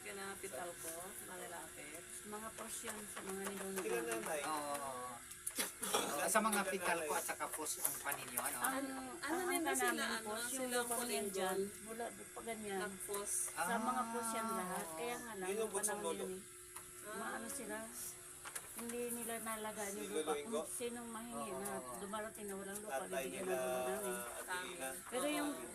Kinapital ko, malalapit. Mga porsyon sa mga niluno. Kila nanay, Oo. Sa mga pital ko at saka pos ang paninyo, ano? Ano nila sila, yung sila lupang yan dyan, mula pa ganyan. nagpos. Sa mga pos yan lahat. Kaya nga lang, Yun yung yung butsong panahon lolo. yun maano sila, hindi nila nalagaan Si yung Lolo lupa. Ingo? Kung sinong mahingi na dumarating na walang lupa, tatay bibigyan nila, ng lupa namin. Adelina. Pero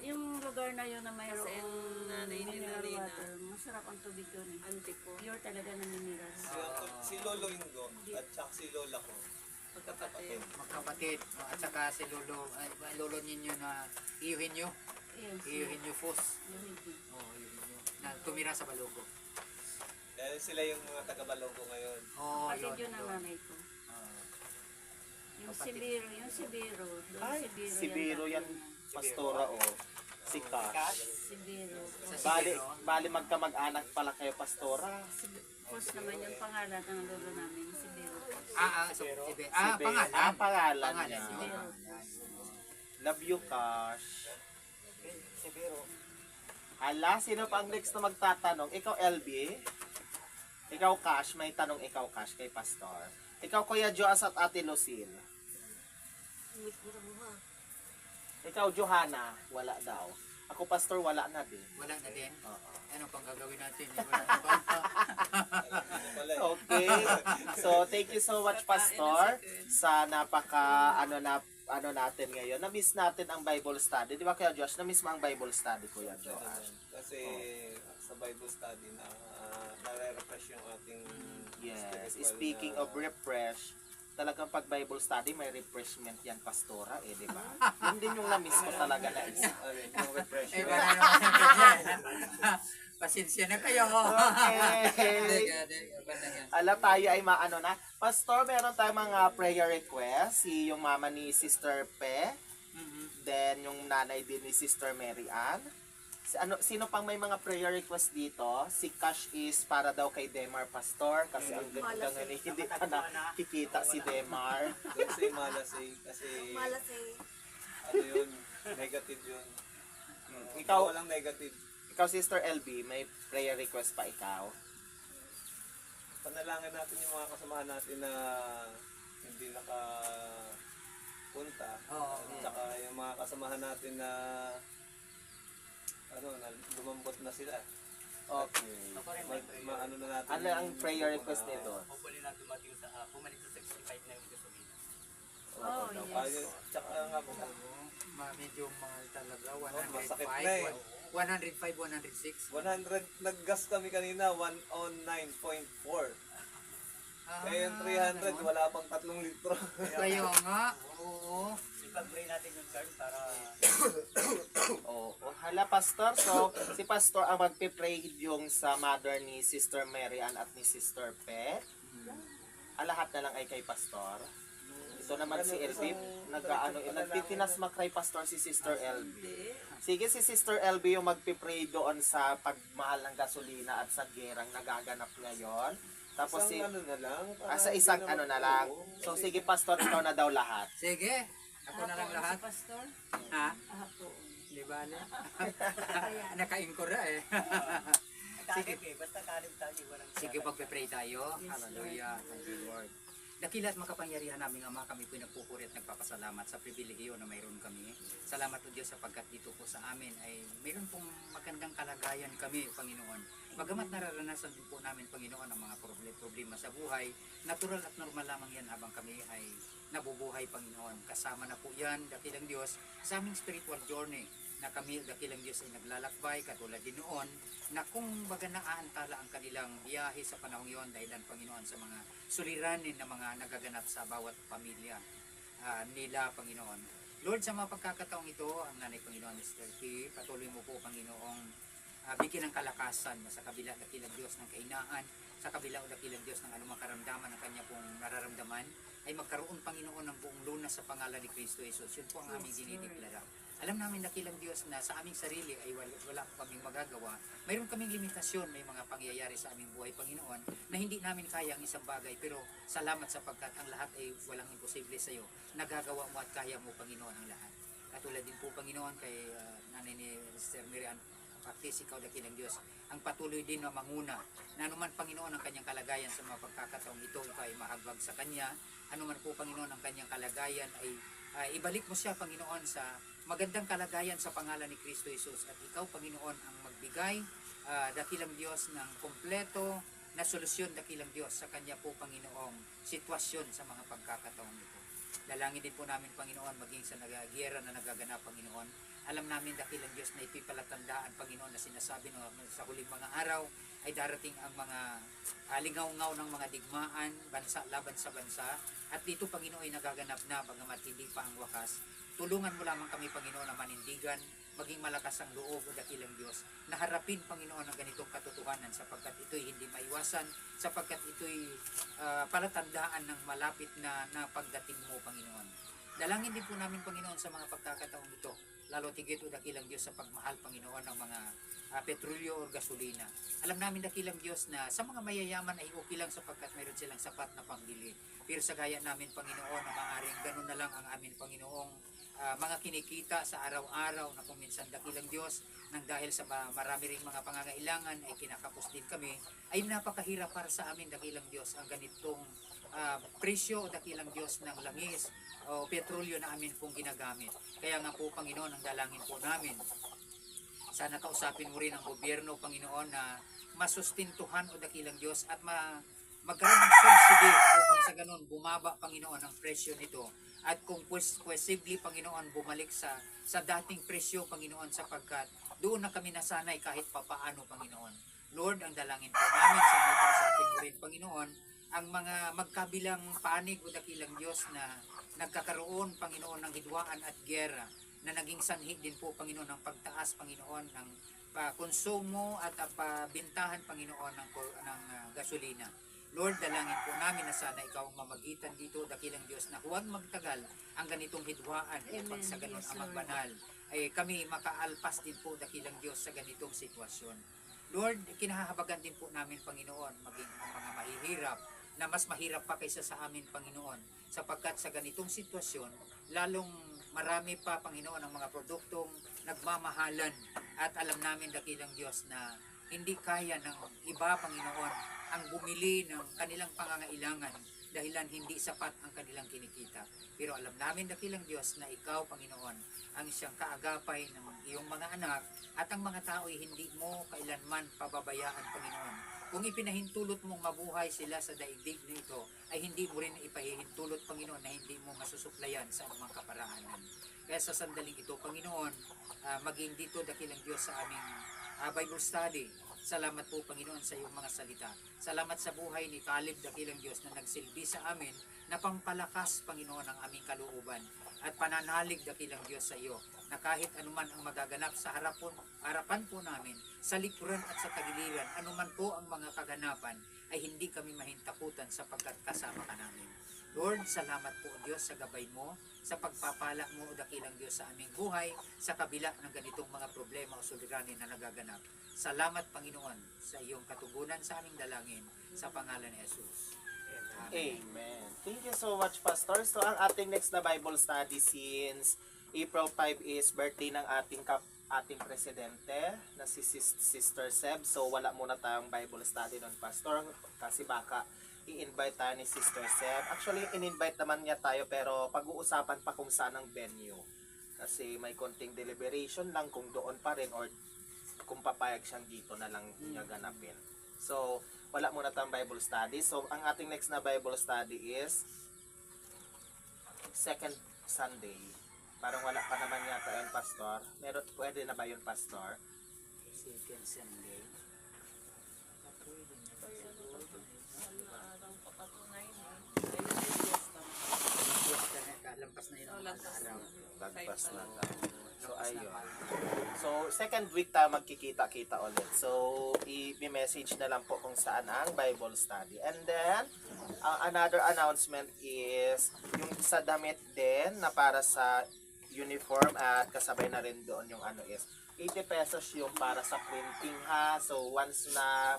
yung lugar na yun na mayroong Kasi ang nanay ni mineral Lorena, water, masarap ang tubig yun eh. auntie ko, Pure talaga na mineral. Si Lolo Ingo at saka si Lola ko. magkapatid. Magkapatid. At saka si lolo ninyo na iyuhin nyo. Yes. Iyuhin nyo fos. Yung hindi. Oo, iyuhin nyo. Na tumira sa Balogo. Dahil sila yung mga taga-Balonggo ngayon. Oo, Kapatid yun. yun ang nanay ko. Oo. Yung Kapatid. Sibiro, doon Ay, Sibiro Sibiro yan, pastora o. Si Cash. Sibiro. Sa Bali magkamag-anak pala kayo, pastora. Pos naman yung pangalan ng lolo namin, Sibiro. Pangalan. Pangalan Pangalan, niya. Sibiro. Love you, Cash. Hala, sino pa ang next na magtatanong? Ikaw, LB? Ikaw, Cash. May tanong ikaw, Cash, kay Pastor. Ikaw, Kuya Joas at Ate Lucille. Ikaw, Johanna. Wala daw. Ako, Pastor, wala na din. Wala na din. Oo. Anong pang gagawin natin? Wala na ba? Ano pala eh. Okay. So, thank you so much, Pastor, sa napaka, ano natin ngayon. Na-miss natin ang Bible study. Di ba, Kuya Josh? Na-miss mo ang Bible study, Kuya Josh? Kasi sa Bible study na nare-refresh yung ating Yes. spiritual Speaking na- of refresh, talagang pag Bible study, may refreshment yan, Pastora, di ba? Yun din yung na-miss ko talaga na isa. yung refresh. Iba na naman ang ganyan. Pasensya na kayo. Okay. Iba na yan. Ala, tayo ay maano na. Pastor, meron tayong mga prayer request. Yung mama ni Sister Pe, then yung nanay din ni Sister Mary Ann. Sino pang may mga prayer request dito? Si Cash is para daw kay Demar, Pastor, kasi ang ganda ngayon hindi pa nakikita si Demar. Don't say malasay kasi ano yun, negative yun. Ikaw, Walang negative. ikaw Sister LB, may prayer request pa ikaw? Panalangin natin yung mga kasamahan natin na hindi nakapunta. Oo. Tsaka yung mga kasamahan natin na na lumambot na sila. Okay. Ano na natin. Ano ang prayer request nito? Hopefully na dumating sa bumalik sa 65 na yung gasolina. Oh, yes. Ayun, tsaka nga po. Medyo mahal talaga. masakit na eh. 105, 106. 100 naggas kami kanina, 109.4. Kaya yung 300, wala pang 3 litro. Kaya nga. Oo. Ipag-pray natin yung card para Oo. Hala, Pastor. So, si Pastor ang magpipray yung sa mother ni Sister Mary Ann at ni Sister Pe. Lahat na lang ay kay Pastor. So naman si LB, nagtitinas kay pastor si Sister LB. Hindi. Sige, si Sister LB yung magpipray doon sa pagmahal ng gasolina at sa gerang nagaganap ngayon. Tapos si Isang ano na lang. sa isang ano na lang. So sige pastor, ikaw na daw lahat. Sige, ako na lang lahat. Si Pastor, Ha? hapon. Di ba? Naka-incor na eh. Sige. Basta kalim tayo, walang Sige, magpe-pray tayo. Hallelujah. Thank you, Lord. Dakila at makapangyarihan naming Ama, kami po nagpupuri at nagpapasalamat sa pribilehiyo na mayroon kami. Salamat po Diyos sapagkat dito po sa amin ay mayroon pong magandang kalagayan kami, Panginoon. Bagamat nararanasan din po namin, Panginoon, ang mga problema sa buhay, natural at normal lamang yan habang kami ay nabubuhay, Panginoon. Kasama na po yan, dakilang Diyos, sa aming spiritual journey na kami, dakilang Diyos ay naglalakbay, katulad din noon, na kung baga naaantala ang kanilang biyahe sa panahong yon dahilan, Panginoon, sa mga suliranin na mga nagaganap sa bawat pamilya nila, Panginoon. Lord, sa mga pagkakataong ito, ang nanay, Panginoon, Mr. P, patuloy mo po, Panginoong, bigyan ng kalakasan na sa kabila, dakilang Diyos, ng kainaan, sa kabila o dakilang Diyos ng anumang karamdaman ng kanya pong nararamdaman, ay magkaroon, Panginoon, ng buong lunas sa pangalan ni Kristo Jesus. Yun po ang aming dinideklara. Alam namin dakilang Diyos na sa aming sarili ay wala kaming magagawa. Mayroon kaming limitasyon, may mga pangyayari sa aming buhay, Panginoon, na hindi namin kaya ang isang bagay. Pero salamat sapagkat ang lahat ay walang imposible sa iyo. Nagagawa mo at kaya mo, Panginoon, ang lahat. Katulad din po, Panginoon, kay nanay ni Sister Miriam, Paktis, ikaw dakilang Diyos, ang patuloy din na manguna, na anuman, Panginoon, ang kanyang kalagayan sa mga pagkakataong ito, ikaw ay mahagbag sa kanya. Anuman po, Panginoon, ang kanyang kalagayan ay ibalik mo siya, Panginoon, sa magandang kalagayan sa pangalan ni Kristo Jesus. At ikaw, Panginoon, ang magbigay, dakilang Diyos, ng kompleto na solusyon, dakilang Diyos, sa kanya po, Panginoong sitwasyon sa mga pagkakataong ito. Dalangin din po namin, Panginoon, maging sa nagagiyera na nagaganap, Panginoon. Alam namin, dakilang Diyos, na ito'y palatandaan, Panginoon, na sinasabi na sa huling mga araw ay darating ang mga lingaw-ngaw ng mga digmaan, bansa laban sa bansa. At dito, Panginoon, ay nagaganap na, bagamat hindi pa ang wakas. Tulungan mo lamang kami, Panginoon, na manindigan, maging malakas ang loob o dakilang Diyos, na harapin, Panginoon, ang ganitong katotohanan sapagkat ito'y hindi maiwasan, sapagkat ito'y palatandaan ng malapit na pagdating mo, Panginoon. Dalangin din po namin, Panginoon, sa mga pagkakataong ito, lalo tigit o dakilang Diyos sa pagmahal, Panginoon, ng mga petrolyo o gasolina. Alam namin, dakilang Diyos, na sa mga mayayaman ay okay lang sapagkat mayroon silang sapat na pambili. Pero sa gaya namin, Panginoon, na maaaring ganun na lang ang amin, Panginoong mga kinikita sa araw-araw na kung minsan dakilang Diyos nang dahil sa marami ring mga pangangailangan ay kinakapos din kami, ay napakahirap para sa amin, dakilang Diyos, ang ganitong presyo o dakilang Diyos ng langis o petrolyo na amin pong ginagamit. Kaya nga po, Panginoon, ang dalangin po namin, sana kausapin mo rin ang gobyerno, Panginoon, na masustintuhan o dakilang Diyos at magkaroon ng subsidy upang sa ganun bumaba, Panginoon, ang presyo nito. At kung possibly, Panginoon, bumalik sa dating presyo, Panginoon, sapagkat doon na kami nasanay kahit papaano, Panginoon. Lord, ang dalangin po namin sa mga kausapin mo rin, Panginoon, ang mga magkabilang panig o dakilang Diyos na nagkakaroon, Panginoon, ng hidwaan at gera, na naging sanhi din po, Panginoon, ng pagtaas, Panginoon, ng konsumo at pabintahan, Panginoon, ng gasolina. Lord, dalangin po namin na sana ikaw ang mamagitan dito, dakilang Diyos, na huwag magtagal ang ganitong hidwaan upang sa ganun amang banal ay kami makaalpas din po, dakilang Diyos, sa ganitong sitwasyon. Lord, kinahahabagan din po namin, Panginoon, maging ang mga mahihirap, na mas mahirap pa kaysa sa amin, Panginoon, sapagkat sa ganitong sitwasyon, lalong marami pa, Panginoon, ang mga produktong nagmamahalan at alam namin, dakilang Diyos, na hindi kaya ng iba, Panginoon, ang bumili ng kanilang pangangailangan dahilan hindi sapat ang kanilang kinikita. Pero alam namin, dakilang Diyos, na ikaw, Panginoon, ang siyang kaagapay ng iyong mga anak at ang mga tao ay hindi mo kailanman pababayaan, Panginoon. Kung ipinahintulot mong mabuhay sila sa daigdig na ito, ay hindi mo rin ipahihintulot, Panginoon, na hindi mo masusuplayan sa anumang kaparaanan. Kaya sa sandaling ito, Panginoon, maging dito, dakilang Diyos, sa aming Bible study, salamat po, Panginoon, sa iyong mga salita. Salamat sa buhay ni Caleb, dakilang Diyos, na nagsilbi sa amin na pampalakas, Panginoon, ang aming kalooban at pananalig, dakilang Diyos, sa iyo, na kahit anuman ang magaganap sa harapan po namin, sa likuran at sa tagiliran, anuman po ang mga kaganapan, ay hindi kami mahintakutan sapagkat kasama ka namin. Lord, salamat po Diyos sa gabay mo, sa pagpapala mo o dakilang Diyos sa aming buhay, sa kabila ng ganitong mga problema o suliranin na nagaganap. Salamat Panginoon sa iyong katugunan sa aming dalangin sa pangalan ni Jesus. Amen. Amen. Thank you so much, Pastor. So, ang ating next na Bible study since April 5 is birthday ng ating presidente na si Sister Seb. So, wala muna tayong Bible study nun, Pastor, kasi baka i-invite tayo ni Sister Seb. Actually, in-invite naman niya tayo pero pag-uusapan pa kung saan ang venue. Kasi may konting deliberation lang kung doon pa rin or kung papayag siyang dito na lang niya ganapin. So, wala muna tayong Bible study. So, ang ating next na Bible study is second Sunday. Parang wala pa naman yata yun, Pastor. Pwede na ba yun, Pastor? Second Sunday. Ang papatunay na. Ayun yung fiesta. Yes, lampas na yun ang mga araw. Lagpas na tayo. So, ayun. So, second week tayo magkikita-kita ulit. So, i-message na lang po kung saan ang Bible study. And then, another announcement is yung sa damit din na para sa uniform at kasabay na rin doon yung ano is 80 pesos yung para sa printing ha. So, once na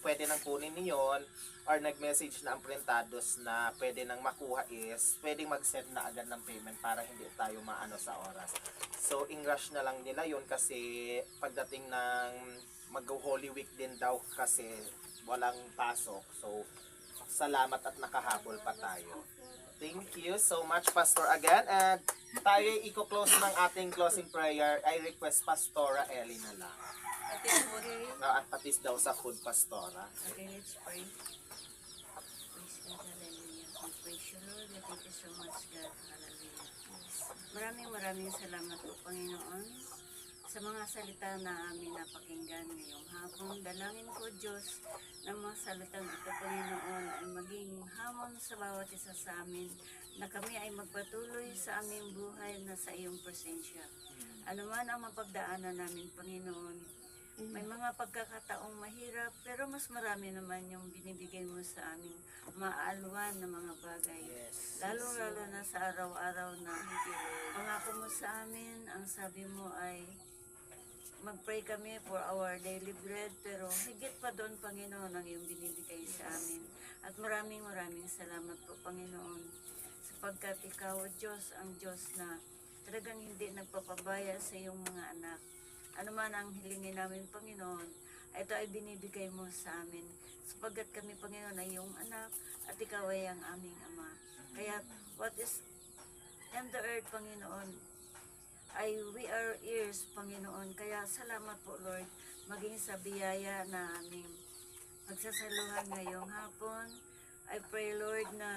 pwede nang kunin niyon or nag-message na ang printados na pwede nang makuha is pwedeng mag-send na agad ng payment para hindi tayo maano sa oras. So, in-rush na lang nila yun kasi pagdating ng mag-Holy Week din daw kasi walang pasok. So, salamat at nakahabol pa tayo. Thank you so much, Pastor, again. And tayo i-close ng ating closing prayer. I request Pastora Ellie na lang. Ating food. At patis daw sa food, Pastora. Okay, let's pray. Praise God, hallelujah. We praise you, Lord. We thank you so much, God. Hallelujah. Maraming salamat po, Panginoon, sa mga salita na amin napakinggan ngayong hapon. Dalangin ko, Diyos, na mga salitang ito, Panginoon, ay maging hamon sa bawat isa sa amin, na kami ay magpatuloy sa aming buhay na sa iyong presensya. Ano man ang mapagdaanan namin, Panginoon, may mga pagkakataong mahirap, pero mas marami naman yung binibigay mo sa aming maalwan na mga bagay. Lalo-lalo na sa araw-araw na pangako mo sa amin, ang sabi mo ay mag-pray kami for our daily bread, pero higit pa doon, Panginoon, ang iyong binibigay sa amin. At maraming salamat po, Panginoon, sapagkat ikaw, Diyos, ang Diyos na talagang hindi nagpapabaya sa iyong mga anak. Ano man ang hilingin namin, Panginoon, ito ay binibigay mo sa amin. Sapagkat kami, Panginoon, ay iyong anak at ikaw ay ang aming ama. Kaya what is in the earth, Panginoon, ay we are ears, Panginoon. Kaya salamat po, Lord, maging sa biyaya na aming magsasaluhan ngayong hapon. I pray, Lord, na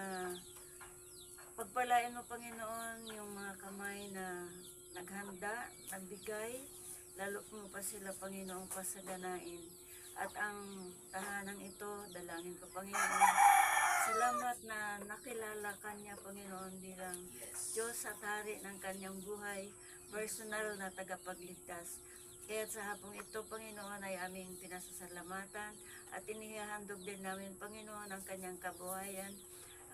pagpalain mo, Panginoon, yung mga kamay na naghanda, nagbigay, lalo mo pa sila, Panginoong, pasaganain. At ang tahanang ito, dalangin ko, Panginoon, salamat na nakilala kanya, Panginoon, bilang Diyos at Hari ng kanyang buhay, personal na tagapagligtas. Kaya sa hapong ito, Panginoon, ay aming pinasasalamatan at inihahandog din namin, Panginoon, ang kanyang kabuhayan,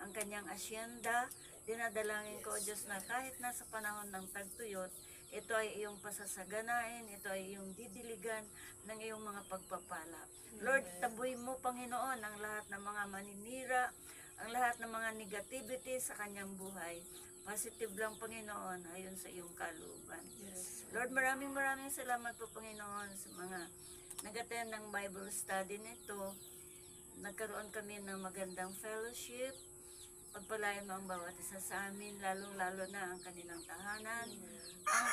ang kanyang asyenda. Dinadalangin ko, O Diyos, na kahit nasa panahon ng tagtuyot, ito ay iyong pasasaganain, ito ay iyong didiligan ng iyong mga pagpapala. Lord, taboy mo, Panginoon, ang lahat ng mga maninira, ang lahat ng mga negativity sa kanyang buhay. Positive lang, Panginoon, ayon sa iyong kalooban. Lord, maraming salamat po, Panginoon, sa mga nag-attend ng Bible study nito. Nagkaroon kami ng magandang fellowship. Pagpalain mo ang bawat isa sa amin, lalong-lalo na ang kanilang tahanan, ang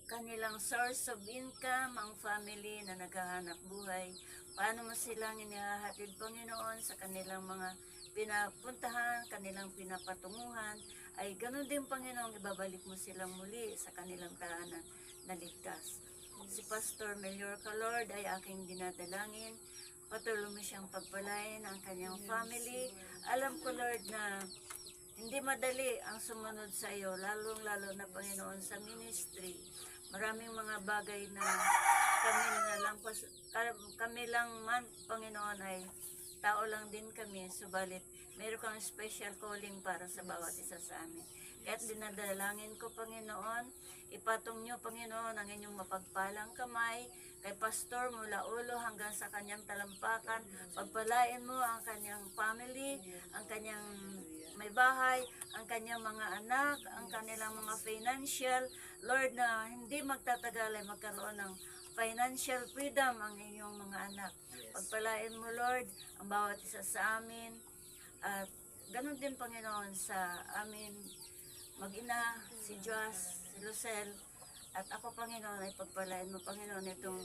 kanilang source of income, ang family na naghahanap buhay. Paano mo silang inihahatid, Panginoon, sa kanilang mga pinapuntahan, kanilang pinapatunguhan, ay ganun din, Panginoon, ibabalik mo silang muli sa kanilang tahanan na ligtas. Si Pastor Meliorca, Lord, ay aking dinadalangin. Patuloy mo siyang pagpalain ang kanyang family. Alam ko, Lord, na hindi madali ang sumunod sa iyo, lalong-lalo na, Panginoon, sa ministry. Maraming mga bagay na kami lang man, Panginoon, ay tao lang din kami, subalit meron kang special calling para sa bawat isa sa amin. Kaya't dinadalangin ko, Panginoon, ipatong niyo, Panginoon, ang inyong mapagpalang kamay kay Pastor mula ulo hanggang sa kanyang talampakan. Pagpalain mo ang kanyang family, ang kanyang may bahay, ang kanyang mga anak, ang kanilang mga financial. Lord, na hindi magtatagal ay magkaroon ng financial freedom ang inyong mga anak. Pagpalain mo, Lord, ang bawat isa sa amin. At ganun din, Panginoon, sa amin mag-ina, si Joas, si Lucel, at ako, Panginoon, ay pagpalain mo, Panginoon, itong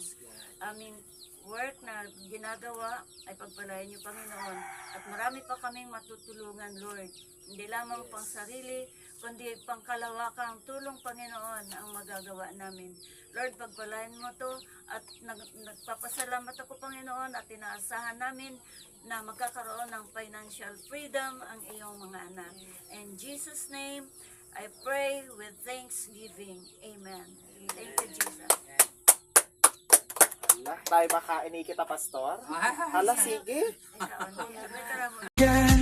aming work na ginagawa, ay pagpalain niyo, Panginoon. At marami pa kaming matutulungan, Lord. Hindi lamang pang sarili, kundi pang kalawakang tulong, Panginoon, ang magagawa namin. Lord, pagpalain mo to, at nagpapasalamat ako, Panginoon, at inaasahan namin na magkakaroon ng financial freedom ang iyong mga anak. In Jesus' name, I pray with thanksgiving. Amen. Thank you, Jesus. Hala, tayo makain ni kita, Pastor? Hala, sige. Ikaw, hindi. May tara mo. Yeah.